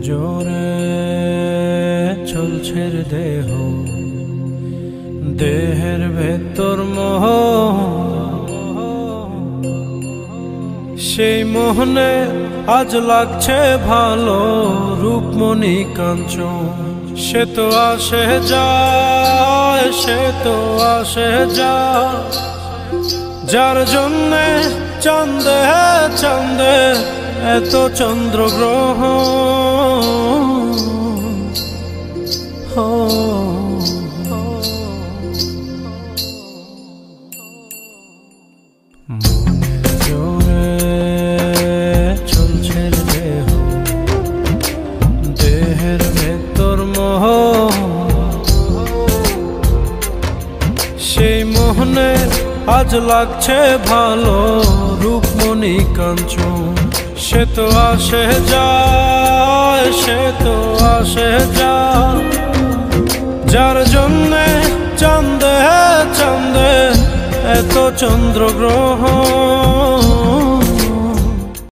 জোরে চলছে দেহ, দেহের ভেতর মোহ, সেই মোহনে আজ লাগছে ভালো রূপমণি কাঞ্চন। সে তো আসে যায়, সে তো আসে যায়, যার জন্যে চাঁদে চাঁদে এত চন্দ্রগ্রহ। মনের জোরে চলছে দেহ, দেহের ভেতর মোহ, সেই মোহনে আজ লাগছে ভালো রূপমণি কাঞ্চন। সে তো আসে যায়, সে তো আসে যায়, যার জন্যে চাঁদে চাঁদে এত চন্দ্রগ্রহণ।